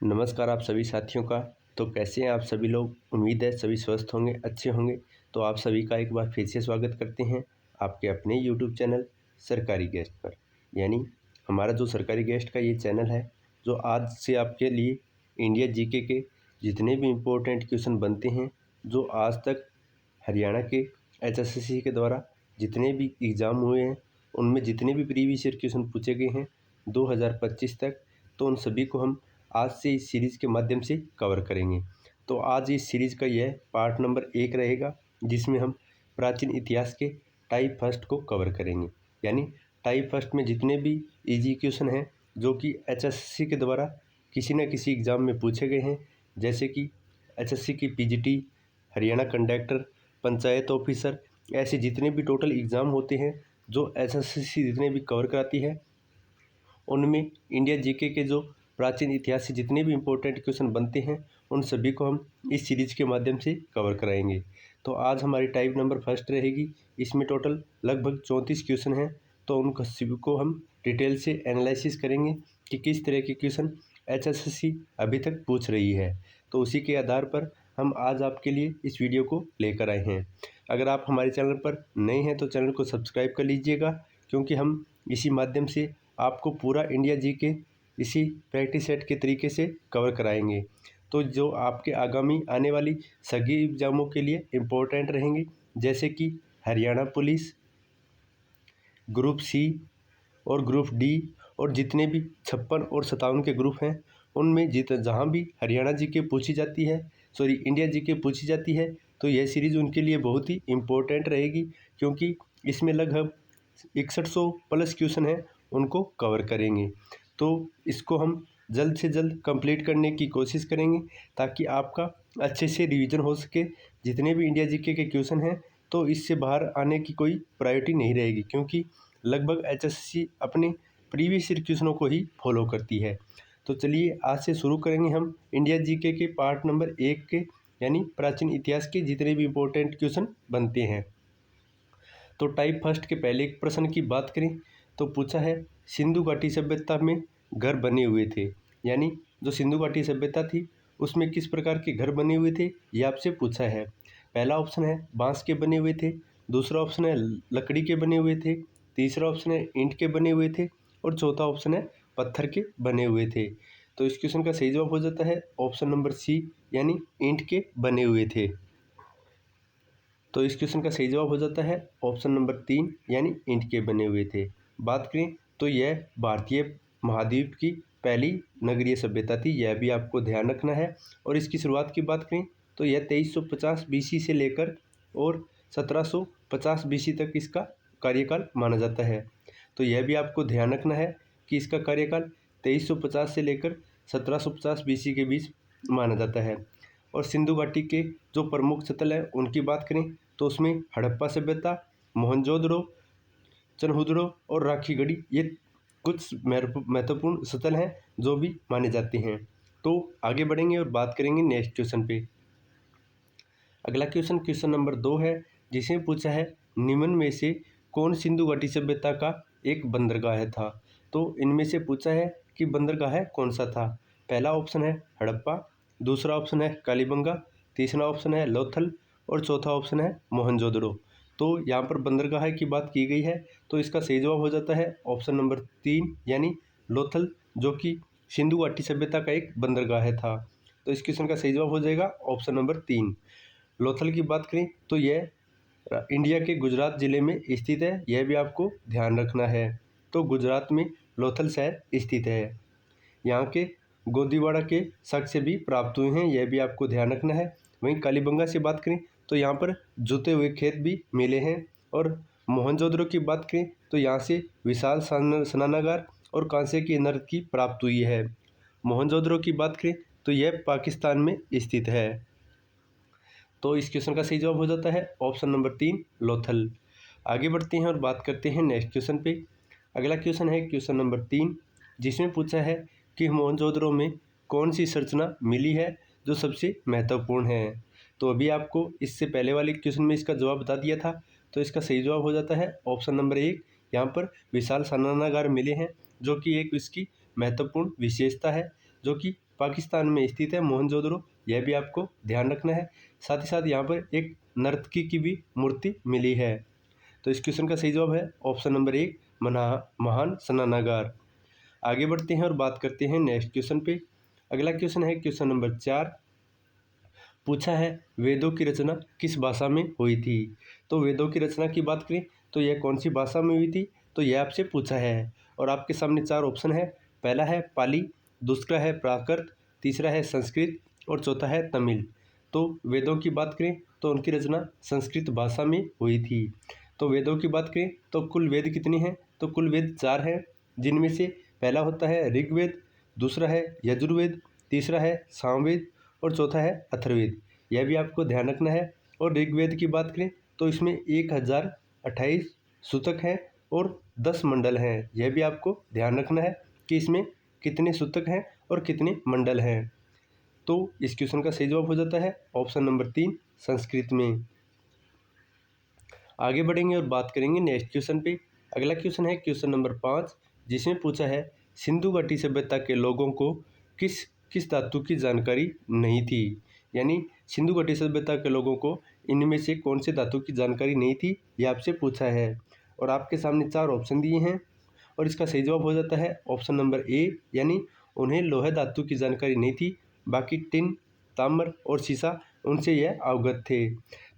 नमस्कार आप सभी साथियों का। तो कैसे हैं आप सभी लोग। उम्मीद है सभी स्वस्थ होंगे, अच्छे होंगे। तो आप सभी का एक बार फिर से स्वागत करते हैं आपके अपने यूट्यूब चैनल सरकारी गेस्ट पर। यानी हमारा जो सरकारी गेस्ट का ये चैनल है, जो आज से आपके लिए इंडिया जीके के जितने भी इम्पोर्टेंट क्वेश्चन बनते हैं, जो आज तक हरियाणा के एचएसएससी के द्वारा जितने भी एग्ज़ाम हुए हैं, उनमें जितने भी प्रीवियस ईयर क्वेश्चन पूछे गए हैं 2025 तक, तो उन सभी को हम आज से इस सीरीज़ के माध्यम से कवर करेंगे। तो आज इस सीरीज़ का यह पार्ट नंबर 1 रहेगा, जिसमें हम प्राचीन इतिहास के टाइप फर्स्ट को कवर करेंगे। यानी टाइप फर्स्ट में जितने भी इजी क्वेश्चन हैं जो कि एचएसएससी के द्वारा किसी न किसी एग्ज़ाम में पूछे गए हैं, जैसे कि एचएससी की PGT, Haryana conductor, panchayat officer, ऐसे जितने भी टोटल एग्ज़ाम होते हैं जो एचएसएससी जितने भी कवर कराती है, उनमें इंडिया जीके के जो प्राचीन इतिहास से जितने भी इम्पोर्टेंट क्वेश्चन बनते हैं, उन सभी को हम इस सीरीज़ के माध्यम से कवर कराएंगे। तो आज हमारी टाइप नंबर फर्स्ट रहेगी। इसमें टोटल लगभग 34 क्वेश्चन हैं। तो उन सभी को हम डिटेल से एनालिसिस करेंगे कि किस तरह के क्वेश्चन एचएसएससी अभी तक पूछ रही है। तो उसी के आधार पर हम आज आपके लिए इस वीडियो को लेकर आए हैं। अगर आप हमारे चैनल पर नए हैं तो चैनल को सब्सक्राइब कर लीजिएगा, क्योंकि हम इसी माध्यम से आपको पूरा इंडिया जीके इसी प्रैक्टिस सेट के तरीके से कवर कराएंगे। तो जो आपके आगामी आने वाली सभी एग्ज़ामों के लिए इम्पोर्टेंट रहेंगे, जैसे कि हरियाणा पुलिस, ग्रुप सी और ग्रुप डी, और जितने भी 56 और 57 के ग्रुप हैं, उनमें जहाँ भी हरियाणा जीके पूछी जाती है, इंडिया जीके पूछी जाती है, तो यह सीरीज़ उनके लिए बहुत ही इम्पोर्टेंट रहेगी, क्योंकि इसमें लगभग 6100 प्लस क्वेश्चन हैं, उनको कवर करेंगे। तो इसको हम जल्द से जल्द कंप्लीट करने की कोशिश करेंगे, ताकि आपका अच्छे से रिवीजन हो सके। जितने भी इंडिया जीके के क्वेश्चन हैं, तो इससे बाहर आने की कोई प्रायोरिटी नहीं रहेगी, क्योंकि लगभग एचएसएससी अपने प्रीवियस ईयर क्वेश्चनों को ही फॉलो करती है। तो चलिए आज से शुरू करेंगे हम इंडिया जीके के पार्ट नंबर 1 के, यानी प्राचीन इतिहास के जितने भी इम्पोर्टेंट क्वेश्चन बनते हैं। तो टाइप फर्स्ट के पहले एक प्रश्न की बात करें तो पूछा है, सिंधु घाटी सभ्यता में घर बने हुए थे। यानी जो सिंधु घाटी सभ्यता थी उसमें किस प्रकार के घर बने हुए थे, ये आपसे पूछा है। पहला ऑप्शन है बांस के बने हुए थे, दूसरा ऑप्शन है लकड़ी के बने हुए थे, तीसरा ऑप्शन है ईंट के बने हुए थे, और चौथा ऑप्शन है पत्थर के बने हुए थे। तो इस क्वेश्चन का सही जवाब हो जाता है ऑप्शन नंबर सी, यानी ईंट के बने हुए थे। तो इस क्वेश्चन का सही जवाब हो जाता है ऑप्शन नंबर 3, यानी ईंट के बने हुए थे। बात करें तो यह भारतीय महाद्वीप की पहली नगरीय सभ्यता थी, यह भी आपको ध्यान रखना है। और इसकी शुरुआत की बात करें तो यह 2350 बीसी से लेकर और 1750 बीसी तक इसका कार्यकाल माना जाता है। तो यह भी आपको ध्यान रखना है कि इसका कार्यकाल 2350 से लेकर 1750 बीसी के बीच माना जाता है। और सिंधु घाटी के जो प्रमुख स्थल हैं उनकी बात करें तो उसमें हड़प्पा सभ्यता, मोहनजोदड़ो, चनहुदड़ो और राखीगढ़ी, ये कुछ महत्वपूर्ण स्थल हैं जो भी माने जाते हैं। तो आगे बढ़ेंगे और बात करेंगे नेक्स्ट क्वेश्चन पे। अगला क्वेश्चन नंबर 2 है, जिसमें पूछा है निम्न में से कौन सिंधु घाटी सभ्यता का एक बंदरगाह था। तो इनमें से पूछा है कि बंदरगाह कौन सा था। पहला ऑप्शन है हड़प्पा, दूसरा ऑप्शन है कालीबंगा, तीसरा ऑप्शन है लोथल, और चौथा ऑप्शन है मोहनजोदड़ो। तो यहाँ पर बंदरगाह की बात की गई है, तो इसका सही जवाब हो जाता है ऑप्शन नंबर 3, यानी लोथल, जो कि सिंधु घाटी सभ्यता का एक बंदरगाह था। तो इस क्वेश्चन का सही जवाब हो जाएगा ऑप्शन नंबर 3। लोथल की बात करें तो यह इंडिया के गुजरात ज़िले में स्थित है, यह भी आपको ध्यान रखना है। तो गुजरात में लोथल शहर स्थित है। यहाँ के गोदीवाड़ा के साक्ष्य भी प्राप्त हुए हैं, यह भी आपको ध्यान रखना है। वहीं कालीबंगा से बात करें तो यहाँ पर जुते हुए खेत भी मिले हैं। और मोहनजोदड़ो की बात करें तो यहाँ से विशाल स्नानागार और कांसे की इमारत की प्राप्त हुई है। मोहनजोदड़ो की बात करें तो यह पाकिस्तान में स्थित है। तो इस क्वेश्चन का सही जवाब हो जाता है ऑप्शन नंबर 3, लोथल। आगे बढ़ते हैं और बात करते हैं नेक्स्ट क्वेश्चन पे। अगला क्वेश्चन है क्वेश्चन नंबर 3, जिसमें पूछा है कि मोहनजोदड़ो में कौन सी संरचना मिली है जो सबसे महत्वपूर्ण है। तो अभी आपको इससे पहले वाले क्वेश्चन में इसका जवाब बता दिया था। तो इसका सही जवाब हो जाता है ऑप्शन नंबर 1, यहाँ पर विशाल स्नानागार मिले हैं, जो कि एक इसकी महत्वपूर्ण विशेषता है, जो कि पाकिस्तान में स्थित है मोहनजोदड़ो, यह भी आपको ध्यान रखना है। साथ ही साथ यहाँ पर एक नर्तकी की भी मूर्ति मिली है। तो इस क्वेश्चन का सही जवाब है ऑप्शन नंबर 1 महान स्नानागार। आगे बढ़ते हैं और बात करते हैं नेक्स्ट क्वेश्चन पे। अगला क्वेश्चन है क्वेश्चन नंबर 4। पूछा है वेदों की रचना किस भाषा में हुई थी। तो वेदों की रचना की बात करें तो यह कौन सी भाषा में हुई थी, तो यह आपसे पूछा है। और आपके सामने 4 ऑप्शन है। पहला है पाली, दूसरा है प्राकृत, तीसरा है संस्कृत और चौथा है तमिल। तो वेदों की बात करें तो उनकी रचना संस्कृत भाषा में हुई थी। तो वेदों की बात करें तो कुल वेद कितने हैं, तो कुल वेद 4 हैं, जिनमें से पहला होता है ऋग्वेद, दूसरा है यजुर्वेद, तीसरा है सामवेद और चौथा है अथर्ववेद। यह भी आपको ध्यान रखना है। और ऋग्वेद की बात करें तो इसमें 1028 सूतक हैं और 10 मंडल हैं। यह भी आपको ध्यान रखना है कि इसमें कितने सूतक हैं और कितने मंडल हैं। तो इस क्वेश्चन का सही जवाब हो जाता है ऑप्शन नंबर 3 संस्कृत में। आगे बढ़ेंगे और बात करेंगे नेक्स्ट क्वेश्चन पे। अगला क्वेश्चन है क्वेश्चन नंबर 5, जिसमें पूछा है सिंधु घाटी सभ्यता के लोगों को किस किस धातु की जानकारी नहीं थी। यानी सिंधु घाटी सभ्यता के लोगों को इनमें से कौन से धातु की जानकारी नहीं थी, यह आपसे पूछा है। और आपके सामने 4 ऑप्शन दिए हैं और इसका सही जवाब हो जाता है ऑप्शन नंबर ए, यानी उन्हें लोहे धातु की जानकारी नहीं थी, बाकी टिन, ताम्र और सीसा उनसे यह अवगत थे।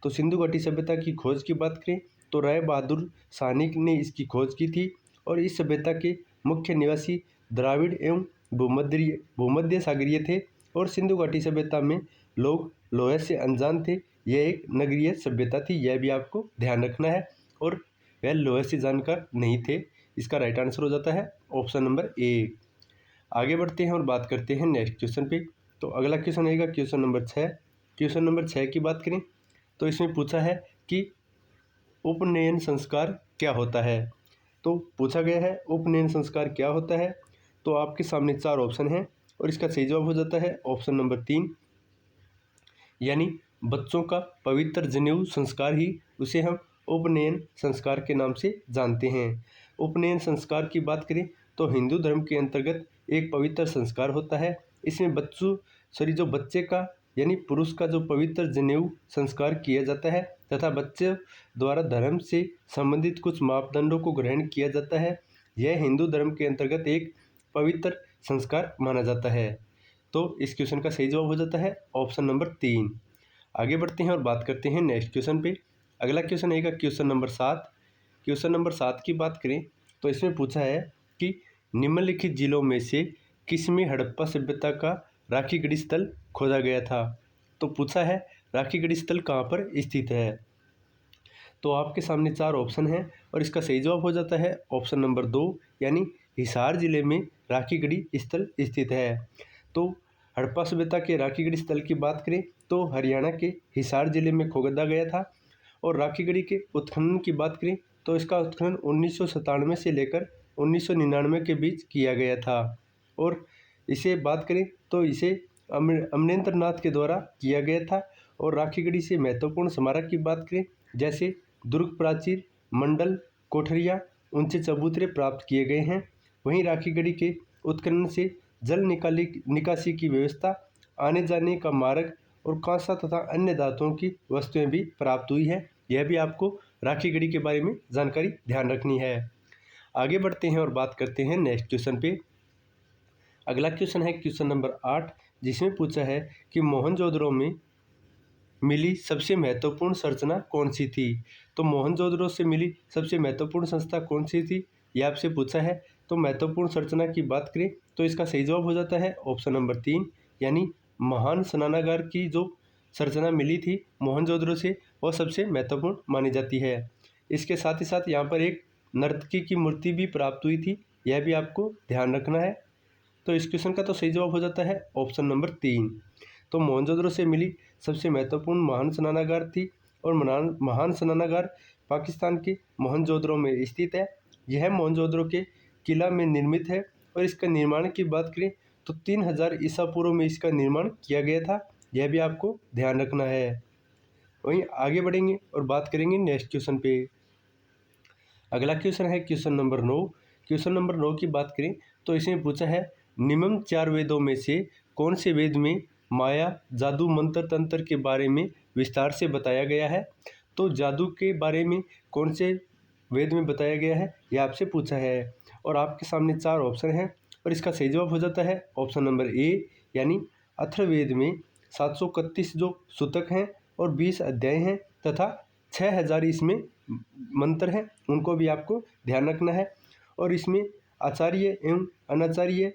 तो सिंधु घाटी सभ्यता की खोज की बात करें तो राय बहादुर साहनी ने इसकी खोज की थी। और इस सभ्यता के मुख्य निवासी द्राविड़ एवं भूमध्य सागरीय थे। और सिंधु घाटी सभ्यता में लोग लोहे से अनजान थे। यह एक नगरीय सभ्यता थी, यह भी आपको ध्यान रखना है। और वह लोहे से जानकार नहीं थे। इसका राइट आंसर हो जाता है ऑप्शन नंबर ए। आगे बढ़ते हैं और बात करते हैं नेक्स्ट क्वेश्चन पे। तो अगला क्वेश्चन रहेगा क्वेश्चन नंबर 6। क्वेश्चन नंबर 6 की बात करें तो इसमें पूछा है कि उपनयन संस्कार क्या होता है। तो पूछा गया है उपनयन संस्कार क्या होता है। तो आपके सामने 4 ऑप्शन हैं और इसका सही जवाब हो जाता है ऑप्शन नंबर 3, यानी बच्चों का पवित्र जनेऊ संस्कार ही उसे हम उपनयन संस्कार के नाम से जानते हैं। उपनयन संस्कार की बात करें तो हिंदू धर्म के अंतर्गत एक पवित्र संस्कार होता है। इसमें जो बच्चे का यानी पुरुष का जो पवित्र जनेऊ संस्कार किया जाता है तथा बच्चे द्वारा धर्म से संबंधित कुछ मापदंडों को ग्रहण किया जाता है। यह हिंदू धर्म के अंतर्गत एक पवित्र संस्कार माना जाता है। तो इस क्वेश्चन का सही जवाब हो जाता है ऑप्शन नंबर 3। आगे बढ़ते हैं और बात करते हैं नेक्स्ट क्वेश्चन पे। अगला क्वेश्चन है क्वेश्चन नंबर 7। क्वेश्चन नंबर 7 की बात करें तो इसमें पूछा है कि निम्नलिखित जिलों में से किसमें हड़प्पा सभ्यता का राखीगढ़ी स्थल खोदा गया था। तो पूछा है राखीगढ़ी स्थल कहाँ पर स्थित है। तो आपके सामने 4 ऑप्शन हैं और इसका सही जवाब हो जाता है ऑप्शन नंबर 2, यानी हिसार जिले में राखीगढ़ी स्थल स्थित है। तो हड़प्पा सभ्यता के राखीगढ़ी स्थल की बात करें तो हरियाणा के हिसार जिले में खोदा गया था। और राखीगढ़ी के उत्खनन की बात करें तो इसका उत्खनन 1997 से लेकर 1999 के बीच किया गया था। और इसे बात करें तो इसे अमरेंद्रनाथ के द्वारा किया गया था। और राखीगढ़ी से महत्वपूर्ण स्मारक की बात करें जैसे दुर्ग प्राचीर, मंडल, कोठरिया, उनसे चबूतरे प्राप्त किए गए हैं। वहीं राखीगढ़ी के उत्खनन से जल निकासी की व्यवस्था, आने जाने का मार्ग और कांसा तथा अन्य धातुओं की वस्तुएं भी प्राप्त हुई है। यह भी आपको राखीगढ़ी के बारे में जानकारी ध्यान रखनी है। आगे बढ़ते हैं और बात करते हैं नेक्स्ट क्वेश्चन पे। अगला क्वेश्चन है क्वेश्चन नंबर 8, जिसमें पूछा है कि मोहनजोदड़ो में मिली सबसे महत्वपूर्ण संरचना कौन सी थी। तो मोहनजोदड़ो से मिली सबसे महत्वपूर्ण संस्था कौन सी थी, यह आपसे पूछा है। तो महत्वपूर्ण संरचना की बात करें तो इसका सही जवाब हो जाता है ऑप्शन नंबर 3, यानी महान स्नानागार की जो संरचना मिली थी मोहनजोदड़ो से वह सबसे महत्वपूर्ण मानी जाती है। इसके साथ ही साथ यहाँ पर एक नर्तकी की मूर्ति भी प्राप्त हुई थी, यह भी आपको ध्यान रखना है। तो इस क्वेश्चन का तो सही जवाब हो जाता है ऑप्शन नंबर 3। तो मोहनजोदड़ो से मिली सबसे महत्वपूर्ण महान स्नानागार थी। और महान स्नानागार पाकिस्तान के मोहनजोदड़ो में स्थित है। यह मोहनजोदड़ो के किला में निर्मित है। और इसका निर्माण की बात करें तो 3000 ईसा पूर्व में इसका निर्माण किया गया था, यह भी आपको ध्यान रखना है। वहीं आगे बढ़ेंगे और बात करेंगे नेक्स्ट क्वेश्चन पे। अगला क्वेश्चन है क्वेश्चन नंबर 9। क्वेश्चन नंबर 9 की बात करें तो इसमें पूछा है निम्न 4 वेदों में से कौन से वेद में माया, जादू, मंत्र तंत्र के बारे में विस्तार से बताया गया है? तो जादू के बारे में कौन से वेद में बताया गया है, यह आपसे पूछा है। और आपके सामने 4 ऑप्शन हैं और इसका सही जवाब हो जाता है ऑप्शन नंबर ए, यानी अथर्ववेद में 731 जो सूतक हैं और 20 अध्याय हैं तथा 6000 इसमें मंत्र हैं, उनको भी आपको ध्यान रखना है। और इसमें आचार्य एवं अनाचार्य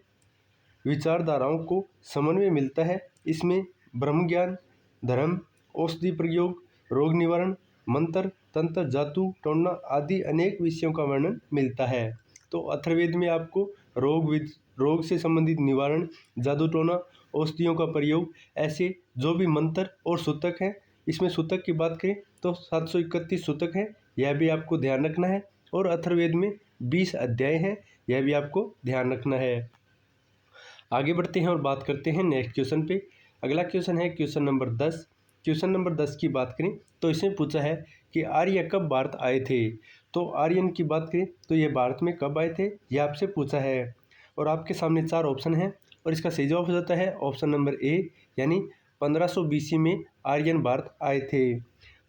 विचारधाराओं को समन्वय मिलता है। इसमें ब्रह्म ज्ञान, धर्म, औषधि प्रयोग, रोग निवारण, मंत्र तंत्र, जादू टोना आदि अनेक विषयों का वर्णन मिलता है। तो अथर्ववेद में आपको रोग से संबंधित निवारण, जादू टोना, औषधियों का प्रयोग, ऐसे जो भी मंत्र और सूतक हैं, इसमें सूतक की बात करें तो 731 सूतक हैं, यह भी आपको ध्यान रखना है। और अथर्ववेद में 20 अध्याय हैं, यह भी आपको ध्यान रखना है। आगे बढ़ते हैं और बात करते हैं नेक्स्ट क्वेश्चन पे। अगला क्वेश्चन है क्वेश्चन नंबर 10। क्वेश्चन नंबर 10 की बात करें तो इसमें पूछा है कि आर्य कब भारत आए थे। तो आर्यन की बात करें तो ये भारत में कब आए थे, यह आपसे पूछा है। और आपके सामने 4 ऑप्शन हैं और इसका सही जवाब हो जाता है ऑप्शन नंबर ए, यानी 1500 BC में आर्यन भारत आए थे।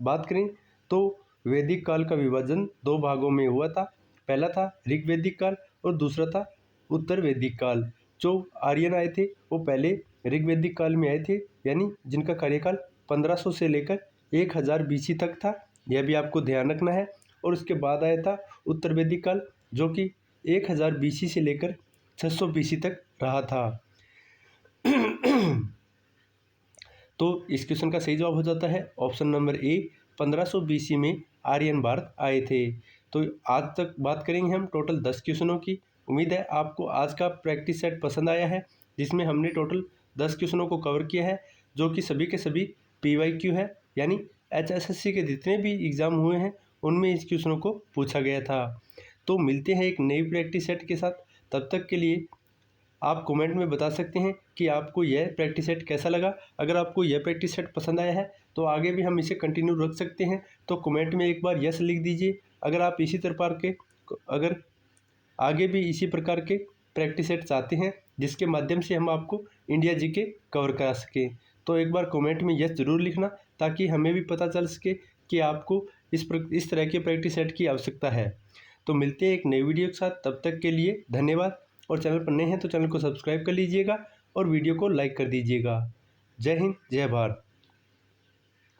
बात करें तो वैदिक काल का विभाजन 2 भागों में हुआ था। पहला था ऋग्वैदिक काल और दूसरा था उत्तर वैदिक काल। जो आर्यन आए थे वो पहले ऋग्वैदिक काल में आए थे, यानी जिनका कार्यकाल 1500 से लेकर 1000 BC तक था, यह भी आपको ध्यान रखना है। और उसके बाद आया था उत्तर वैदिक काल, जो कि 1000 BC से लेकर 600 BC तक रहा था। तो इस क्वेश्चन का सही जवाब हो जाता है ऑप्शन नंबर ए, 1500 BC में आर्यन भारत आए थे। तो आज तक बात करेंगे हम टोटल 10 क्वेश्चनों की। उम्मीद है आपको आज का प्रैक्टिस सेट पसंद आया है, जिसमें हमने टोटल 10 क्वेश्चनों को कवर किया है, जो कि सभी के सभी PYQ है, यानी HSSC के जितने भी एग्ज़ाम हुए हैं उनमें इस क्वेश्चनों को पूछा गया था। तो मिलते हैं एक नई प्रैक्टिस सेट के साथ। तब तक के लिए आप कमेंट में बता सकते हैं कि आपको यह प्रैक्टिस सेट कैसा लगा। अगर आपको यह प्रैक्टिस सेट पसंद आया है तो आगे भी हम इसे कंटिन्यू रख सकते हैं, तो कमेंट में एक बार यस लिख दीजिए। अगर आप इसी प्रकार के अगर आगे भी इसी प्रकार के प्रैक्टिस सेट चाहते हैं जिसके माध्यम से हम आपको इंडिया जीके कवर करा सकें, तो एक बार कमेंट में यस ज़रूर लिखना, ताकि हमें भी पता चल सके कि आपको इस तरह के प्रैक्टिस सेट की आवश्यकता है। तो मिलते हैं एक नई वीडियो के साथ, तब तक के लिए धन्यवाद। और चैनल पर नए हैं तो चैनल को सब्सक्राइब कर लीजिएगा और वीडियो को लाइक कर दीजिएगा। जय हिंद, जय भारत।